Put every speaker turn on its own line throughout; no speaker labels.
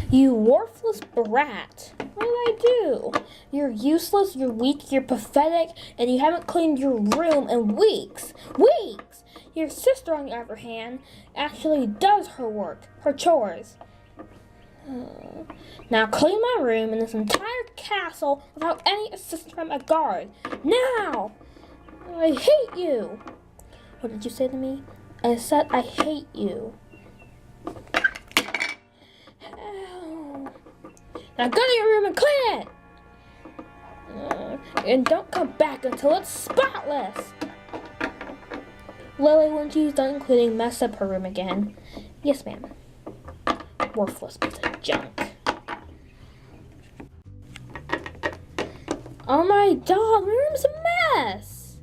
You worthless brat. What did I do? You're useless, you're weak, you're pathetic, and you haven't cleaned your room in weeks. Weeks! Your sister, on the other hand, actually does her work, her chores. Now clean my room and this entire castle without any assistance from a guard. Now! I hate you! What did you say to me? I said I hate you. Ow. Now go to your room and clean it! And don't come back until it's spotless! Lily, when she's done cleaning, mess up her room again. Yes, ma'am. Worthless piece of junk. Oh my god, my room's a mess!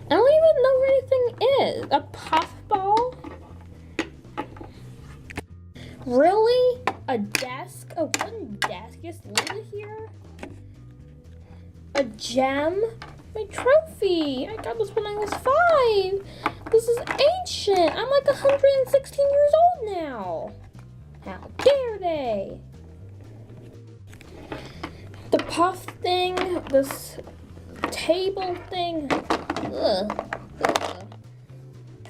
I don't even know where anything is. A puffball? Really? A desk? A wooden desk? Just leave it here? A gem? My trophy! I got this when I was 5! This is ancient! I'm like 116 years old now! How dare they? The puff thing, this table thing. Ugh.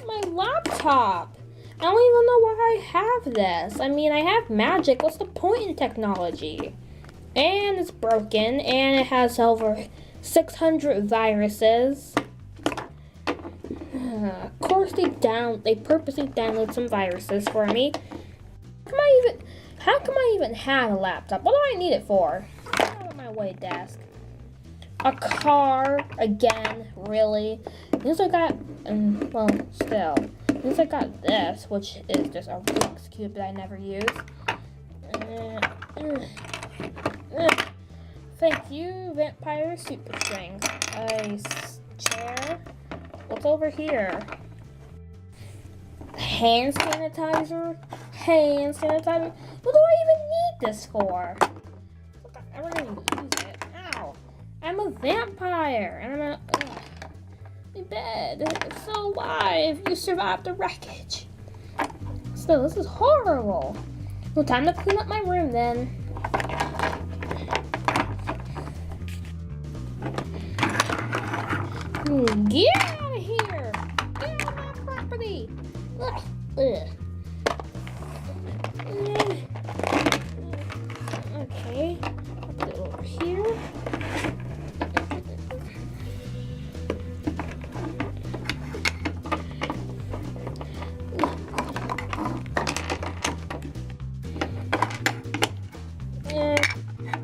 My laptop! I don't even know why I have this. I mean, I have magic. What's the point in technology? And it's broken, and it has over 600 viruses. Of course they purposely download some viruses for me. How come I even have a laptop? What do I need it for? Out of my way, desk. A car, again, really? At least I got, well, still. At least I got this, which is just a Rubik's Cube that I never use. Thank you, Vampire Super Strings. A chair. What's over here? Hand sanitizer? Hand sanitizer? What do I even need this for? I'm not gonna use it. Ow. I'm a vampire. And my bed. It's still alive. You survived the wreckage. Still, this is horrible. Well, time to clean up my room then. Get out of here! Get out of my property! Ugh. Ugh. Okay, I'll put it over here.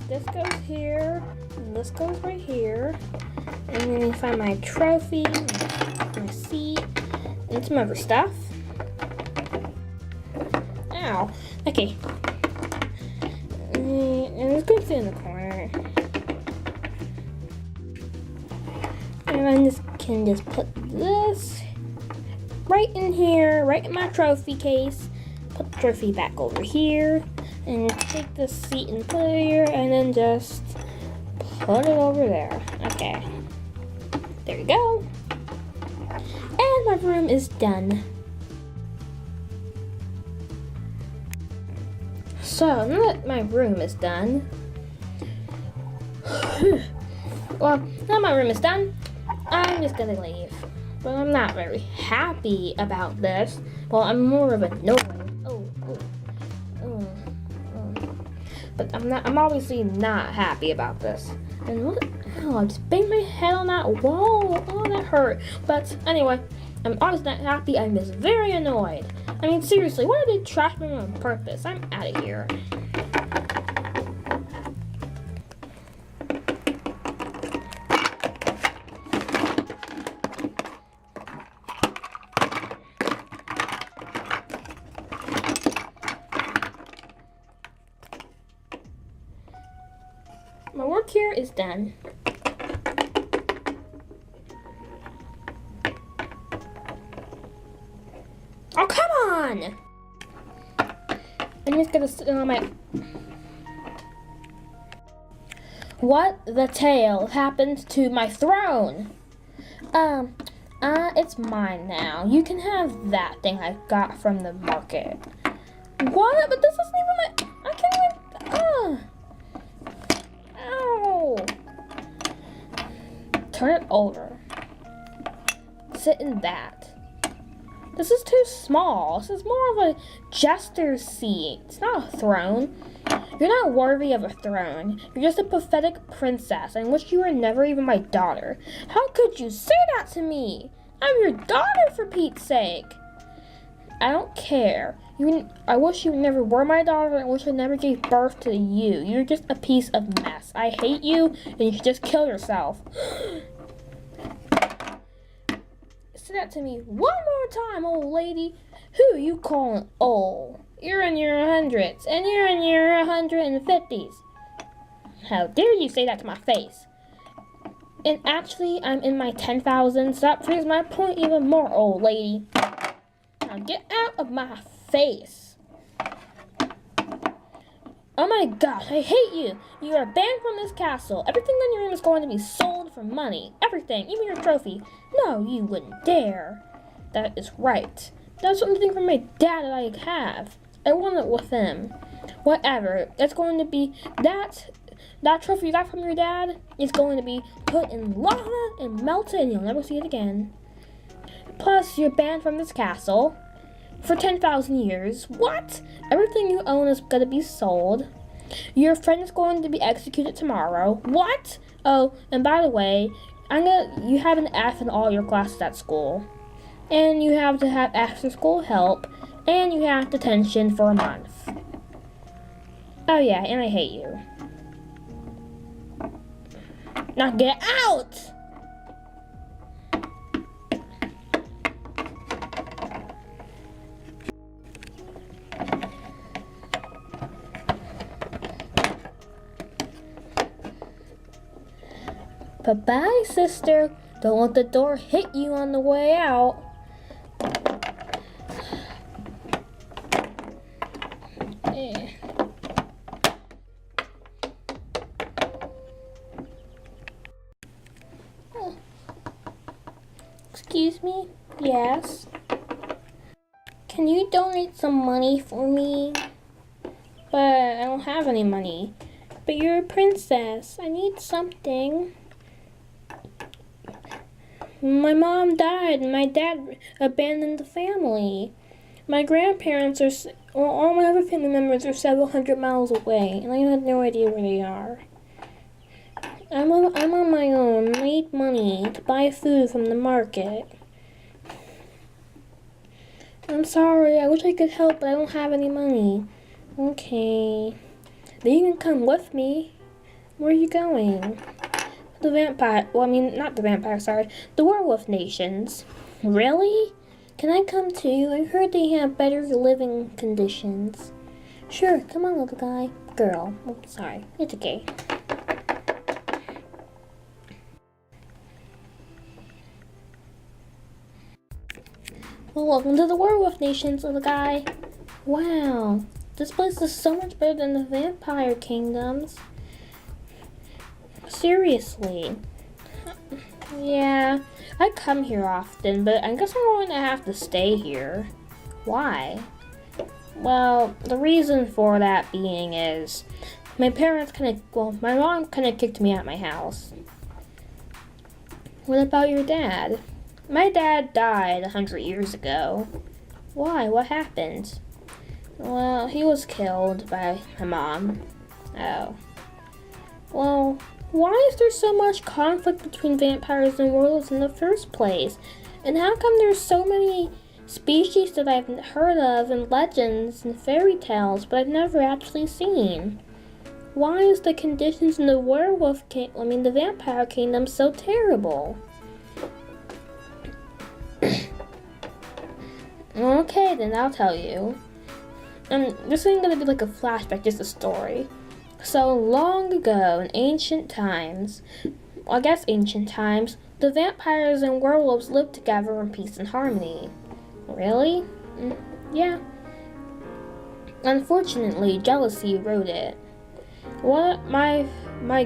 This goes here, and this goes right here. And then you find my trophy, my seat, and some other stuff. Ow. Okay. And this goes in the corner. And I can just put this right in here, right in my trophy case. Put the trophy back over here. And take this seat and put it here, and then just put it over there. Okay. There we go. And my room is done. So, now that my room is done, well, now my room is done, I'm just gonna leave. But I'm not very happy about this. Well, I'm more of annoyed. But I'm obviously not happy about this. And what? Oh, I just banged my head on that wall. Oh, that hurt. But anyway, I'm obviously not happy. I'm just very annoyed. I mean, seriously, why did they trash me on purpose? I'm out of here. My work here is done. Oh, come on! I'm just gonna sit on my... What the tail happened to my throne? It's mine now. You can have that thing I got from the market. What? But this isn't even my... I can't even... Ow! Turn it over. Sit in that. This is too small. This is more of a jester's seat. It's not a throne. You're not worthy of a throne. You're just a pathetic princess. I wish you were never even my daughter. How could you say that to me? I'm your daughter, for Pete's sake. I don't care. I wish you never were my daughter. I wish I never gave birth to you. You're just a piece of mess. I hate you, and you should just kill yourself. Say that to me one more time, old lady. Who are you calling old? You're in your hundreds, and you're in your 150s. How dare you say that to my face? And actually, I'm in my 10,000s. That proves my point even more, old lady. Now get out of my face. Oh my gosh, I hate you. You are banned from this castle. Everything in your room is going to be sold for money. Everything, even your trophy. No, you wouldn't dare. That is right. That's something from my dad that I have. I want it with him. Whatever. It's going to be that trophy you got from your dad is going to be put in lava and melted, and you'll never see it again. Plus, you're banned from this castle for 10,000 years. What? Everything you own is going to be sold. Your friend is going to be executed tomorrow. What? Oh, and by the way, you have an F in all your classes at school. And you have to have after school help. And you have detention for a month. Oh yeah, and I hate you. Now get out! Bye-bye, sister. Don't let the door hit you on the way out. Excuse me? Yes? Can you donate some money for me? But I don't have any money. But you're a princess. I need something. My mom died and my dad abandoned the family. My grandparents all my other family members are several hundred miles away, and I have no idea where they are. I'm on my own. I need money to buy food from the market. I'm sorry. I wish I could help, but I don't have any money. Okay. Then you can come with me. Where are you going? The vampire. Well, I mean, not the vampire, sorry. The werewolf nations. Really? Can I come too? I heard they have better living conditions. Sure, come on, little guy. Girl. Oh, sorry. It's okay. Well, welcome to the werewolf nations, little guy. Wow. This place is so much better than the vampire kingdoms. Seriously. Yeah, I come here often, but I guess I'm going to have to stay here. Why? Well, the reason for that being is my mom kind of kicked me out of my house. What about your dad? My dad died 100 years ago. Why? What happened? Well, he was killed by my mom. Oh. Well, why is there so much conflict between vampires and werewolves in the first place? And how come there's so many species that I've heard of in legends and fairy tales, but I've never actually seen? Why is the conditions in the the vampire kingdom so terrible? Okay, then I'll tell you. This isn't going to be like a flashback, just a story. So long ago, in ancient times, the vampires and werewolves lived together in peace and harmony. Really? Yeah. Unfortunately, jealousy eroded it. My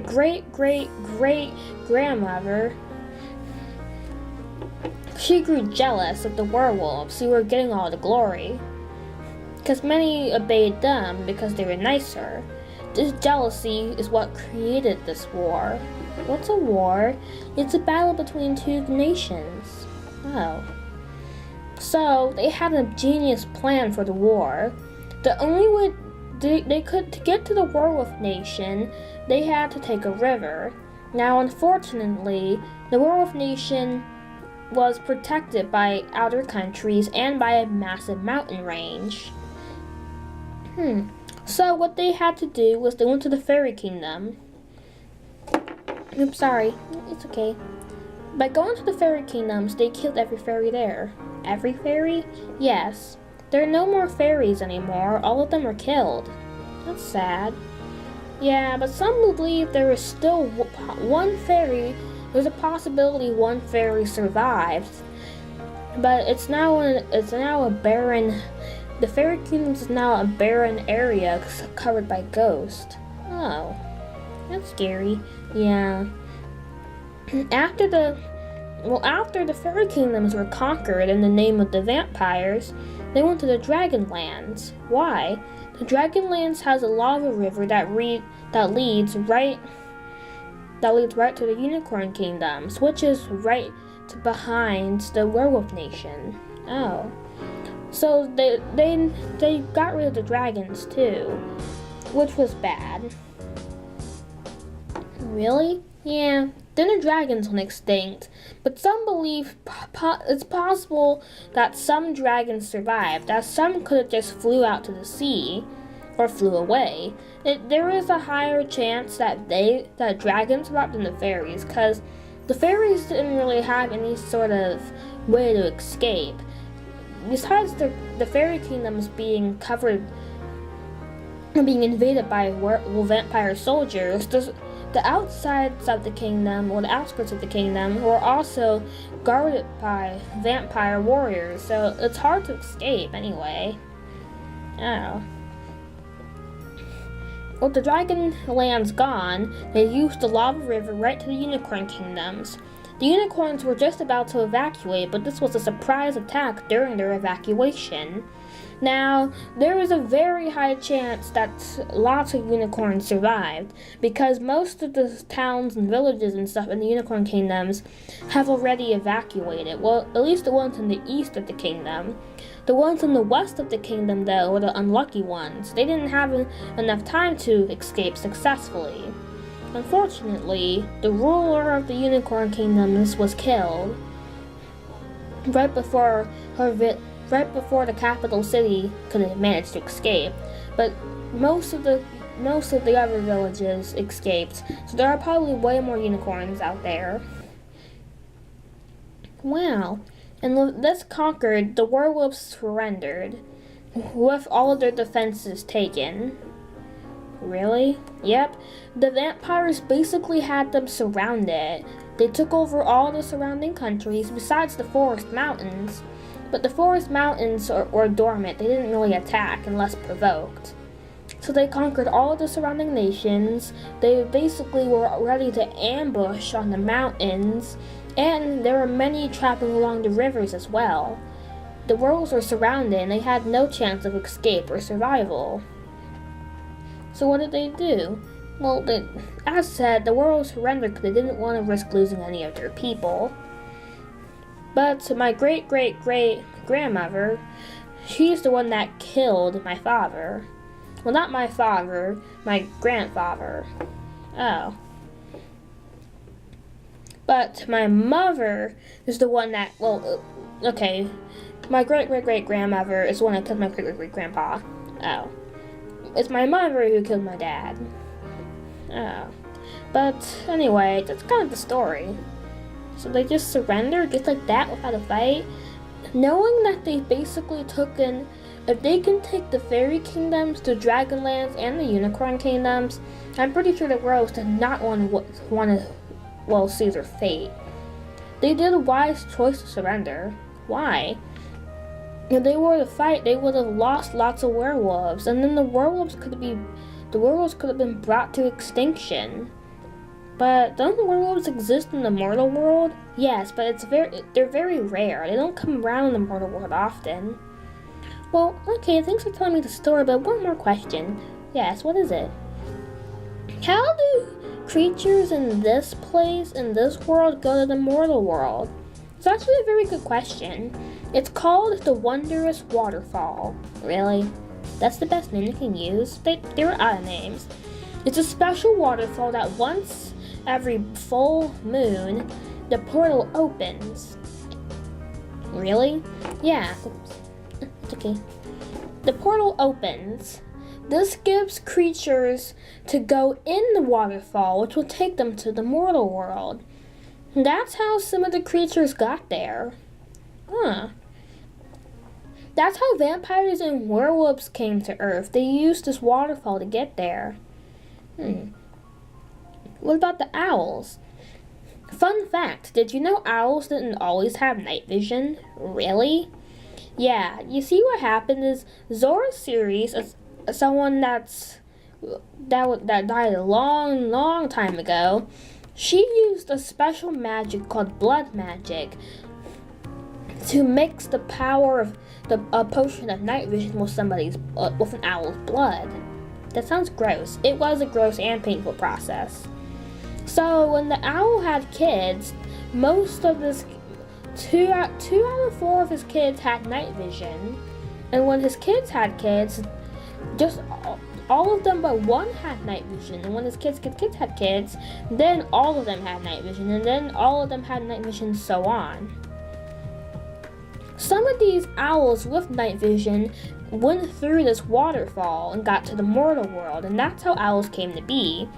great-great-great-grandmother she grew jealous of the werewolves who were getting all the glory, because many obeyed them because they were nicer. This jealousy is what created this war. What's a war? It's a battle between two nations. Oh. So, they had a genius plan for the war. The only way they could, to get to the werewolf nation, they had to take a river. Now, unfortunately, the werewolf nation was protected by outer countries and by a massive mountain range. So what they had to do was they went to the fairy kingdom. Oops, sorry. It's okay. By going to the fairy kingdoms, they killed every fairy there. Every fairy? Yes. There are no more fairies anymore. All of them were killed. That's sad. Yeah, but some believe there is still one fairy. There's a possibility one fairy survived. But it's now a barren. The fairy kingdoms is now a barren area covered by ghosts. Oh, that's scary. Yeah. After the fairy kingdoms were conquered in the name of the vampires, they went to the Dragonlands. Why? The Dragonlands has a lava river that leads right to the Unicorn Kingdoms, which is right behind the Werewolf Nation. Oh. So they got rid of the dragons too, which was bad. Really? Yeah. Then the dragons went extinct, but some believe it's possible that some dragons survived, that some could have just flew out to the sea or flew away. There is a higher chance that dragons survived than the fairies, because the fairies didn't really have any sort of way to escape. Besides the fairy kingdoms being invaded by vampire soldiers, the outsides of the kingdom, or the outskirts of the kingdom, were also guarded by vampire warriors, so it's hard to escape anyway. Oh. With the Dragonlands gone, they used the lava river right to the Unicorn Kingdoms. The unicorns were just about to evacuate, but this was a surprise attack during their evacuation. Now, there is a very high chance that lots of unicorns survived, because most of the towns and villages and stuff in the Unicorn Kingdoms have already evacuated. Well, at least the ones in the east of the kingdom. The ones in the west of the kingdom, though, were the unlucky ones. They didn't have enough time to escape successfully. Unfortunately, the ruler of the Unicorn Kingdoms was killed right before the capital city could have managed to escape. But most of the other villages escaped, so there are probably way more unicorns out there. Wow. And this conquered, the werewolves surrendered, with all of their defenses taken. Really? Yep. The vampires basically had them surrounded. They took over all the surrounding countries besides the forest mountains. But the forest mountains were dormant. They didn't really attack unless provoked. So they conquered all of the surrounding nations. They basically were ready to ambush on the mountains. And there were many trapping along the rivers as well. The werewolves were surrounded and they had no chance of escape or survival. So what did they do? Well, as said, the werewolves surrendered because they didn't want to risk losing any of their people. But my great-great-great-grandmother, she's the one that killed my father. Well, not my father, my grandfather. Oh. But my mother is the one that, okay. My great-great-great-grandmother is the one that killed my great-great-great-grandpa. Oh. It's my mother who killed my dad. Oh. But anyway, that's kind of the story. So they just surrendered just like that without a fight? Knowing that they basically if they can take the fairy kingdoms, the Dragonlands, and the Unicorn Kingdoms, I'm pretty sure the werewolves did not want to see their fate. They did a wise choice to surrender. Why? If they were to fight, they would have lost lots of werewolves, and then the werewolves could have been brought to extinction. But don't werewolves exist in the mortal world? Yes, but they're very rare. They don't come around in the mortal world often. Well, okay, thanks for telling me the story, but one more question. Yes, what is it? How do creatures in this place, in this world, go to the mortal world? It's actually a very good question. It's called the Wondrous Waterfall. Really? That's the best name you can use? They were out of names. It's a special waterfall that once every full moon, the portal opens. Really? Yeah. Oops. It's okay. The portal opens. This gives creatures to go in the waterfall, which will take them to the mortal world. That's how some of the creatures got there. Huh. That's how vampires and werewolves came to Earth. They used this waterfall to get there. What about the owls? Fun fact, did you know owls didn't always have night vision? Really? Yeah, you see what happened is Zora's series, someone that died a long time ago, she used a special magic called blood magic to mix the power of a potion of night vision with with an owl's blood. That sounds gross. It was a gross and painful process. So when the owl had kids, most of his two out of 4 of his kids had night vision, and when his kids had kids, just all of them but one had night vision. And when his kids had kids, then all of them had night vision, and then all of them had night vision, so on. Some of these owls with night vision went through this waterfall and got to the mortal world, and that's how owls came to be.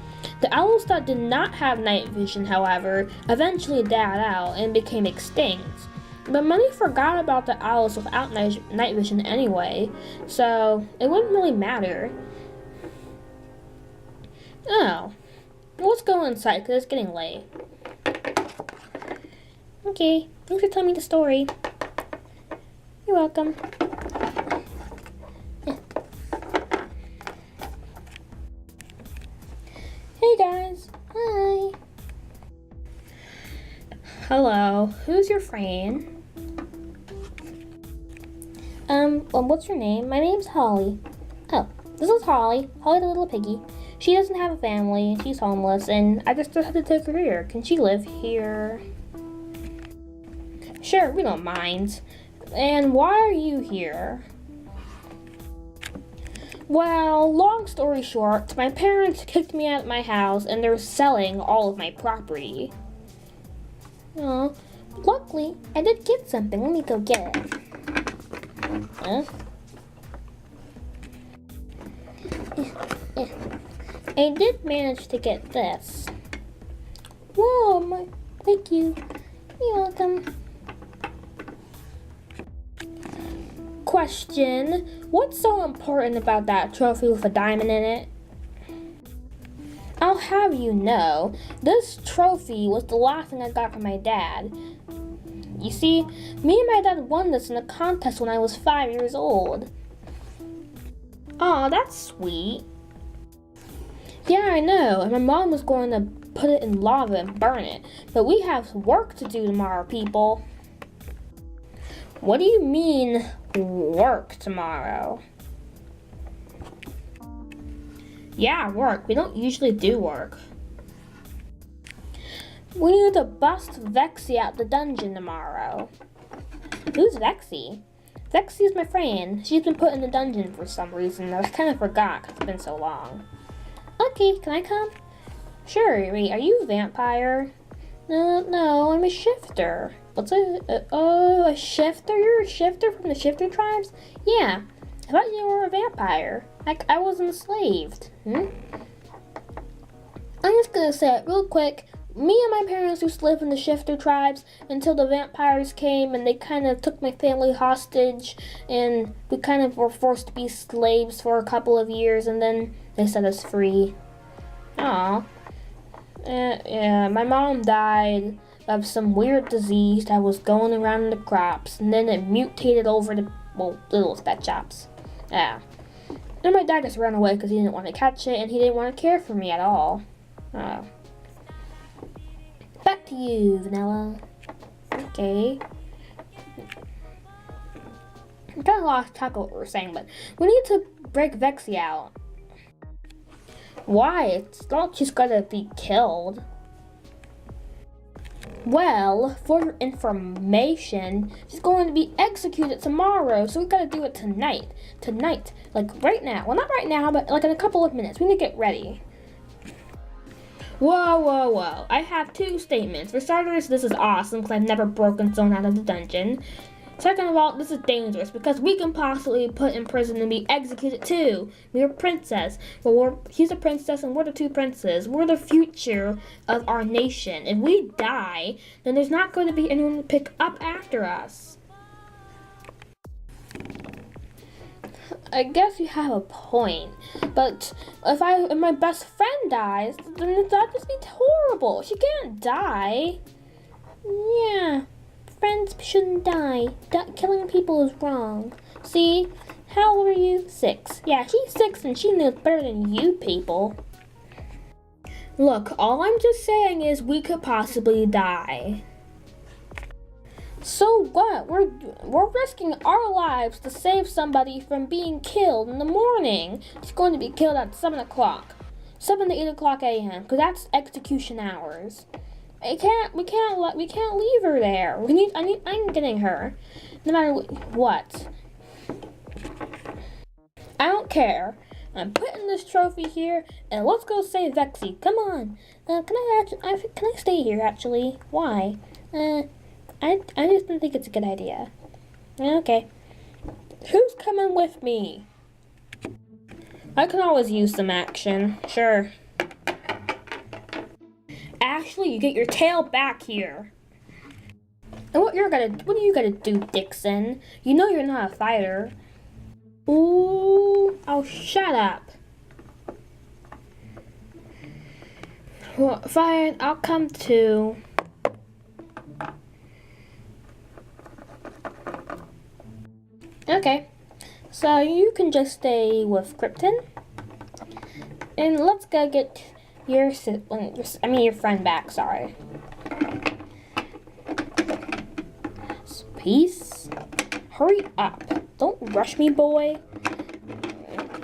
The owls that did not have night vision, however, eventually died out and became extinct. But many forgot about the owls without night vision anyway, so it wouldn't really matter. Oh, let's go inside because it's getting late. Okay, thanks for telling me the story. You're welcome. Hey guys, hi. Hello, who's your friend? What's your name? My name's Hollie. Oh, this is Hollie the little piggy. She doesn't have a family, she's homeless, and I just had to take her here. Can she live here? Sure, we don't mind. And why are you here? Well, long story short, my parents kicked me out of my house and they're selling all of my property. Oh, luckily, I did get something. Let me go get it. I did manage to get this. Whoa, thank you. You're welcome. Question, what's so important about that trophy with a diamond in it? I'll have you know, this trophy was the last thing I got from my dad. You see, me and my dad won this in a contest when I was 5 years old. Aw, that's sweet. Yeah, I know, and my mom was going to put it in lava and burn it, but we have work to do tomorrow, people. What do you mean, work tomorrow? Yeah, work. We don't usually do work. We need to bust Vexy out the dungeon tomorrow. Who's Vexy? Vexy is my friend. She's been put in the dungeon for some reason. I kind of forgot because it's been so long. Okay, can I come? Sure. Wait, are you a vampire? No, I'm a shifter. What's a shifter? You're a shifter from the shifter tribes? Yeah, I thought you were a vampire. I was enslaved. I'm just gonna say it real quick. Me and my parents used to live in the shifter tribes until the vampires came and they kind of took my family hostage and we kind of were forced to be slaves for a couple of years and then they set us free. Aw. Yeah, my mom died of some weird disease that was going around in the crops, and then it mutated over the little pet shops. Yeah. And my dad just ran away because he didn't want to catch it, and he didn't want to care for me at all. Oh. back to you, Vanilla. Okay. I kind of lost track of what we were saying, but we need to break Vexy out. Why? It's not she's gonna be killed. Well, for your information, she's going to be executed tomorrow, so we gotta do it tonight. Tonight, like right now. Well, not right now, but like in a couple of minutes. We need to get ready. Whoa, whoa, whoa. I have two statements. For starters, this is awesome because I've never broken someone out of the dungeon. Second of all, this is dangerous because we can possibly put in prison and be executed too. We're a princess. Well, he's a princess and we're the two princes. We're the future of our nation. If we die, then there's not going to be anyone to pick up after us. I guess you have a point. But if my best friend dies, then that'd just be horrible. She can't die. Yeah. Friends shouldn't die. Killing people is wrong. See? How old are you? 6. Yeah, she's 6 and she knows better than you people. Look, all I'm just saying is we could possibly die. So what? We're risking our lives to save somebody from being killed in the morning. She's going to be killed at 7 o'clock. 7 to 8 o'clock a.m. because that's execution hours. We can't leave her there. I'm getting her. No matter what. I don't care. I'm putting this trophy here, and let's go save Vexy. Come on. Can I stay here, actually? Why? I just don't think it's a good idea. Okay. Who's coming with me? I can always use some action. Sure. Ashley, you get your tail back here. And what are you gonna do, Dixon? You know you're not a fighter. Ooh, oh, shut up. Well, fine, I'll come too. Okay, so you can just stay with Krypton. And let's go get your friend back, sorry. Peace. Hurry up. Don't rush me, boy.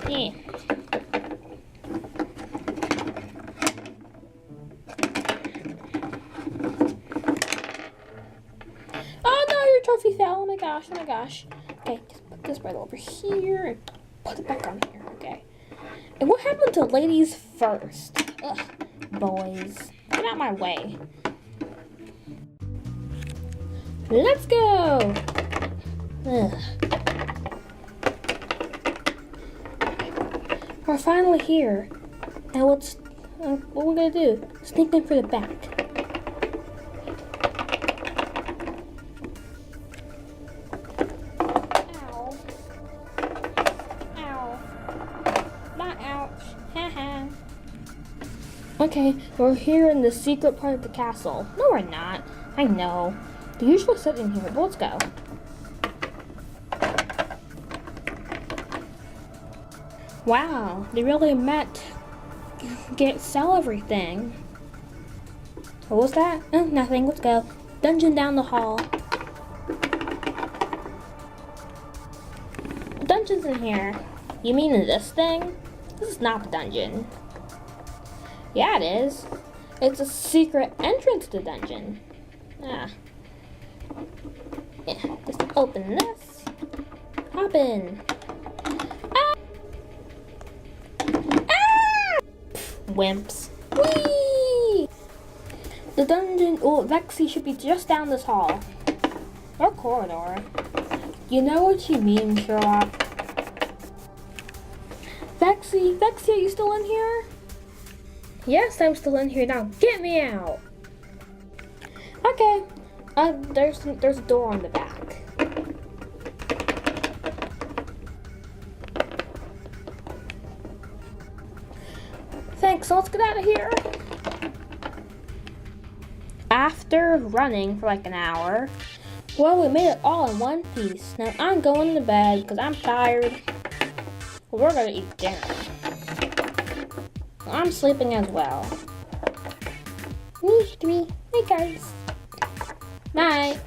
Yeah. Oh no, your trophy fell. Oh my gosh, oh my gosh. Okay, just put this right over here and put it back on here, okay. And what happened to ladies first? Ugh, boys. Get out my way. Let's go! Ugh. We're finally here. Now what we're gonna do? Sneak in for the back. Ow. Ow. Not ouch. Haha. Okay, we're here in the secret part of the castle. No, we're not. I know. They usually sit in here, but let's go. Wow, they really meant sell everything. What was that? Oh, nothing, let's go. Dungeon down the hall. Dungeon's in here. You mean in this thing? This is not the dungeon. Yeah, it is. It's a secret entrance to the dungeon. Ah. Yeah, just open this. Hop in. Ah! Ah! Wimps. Whee! The dungeon, Vexy should be just down this hall. Or corridor. You know what you mean, Sherlock. Vexy, are you still in here? Yes, I'm still in here now. Get me out. Okay. There's a door on the back. Thanks, so let's get out of here. After running for like an hour, well, we made it all in one piece. Now I'm going to bed because I'm tired. Well, we're gonna eat dinner. I'm sleeping as well. Me, 3, I guys. Bye.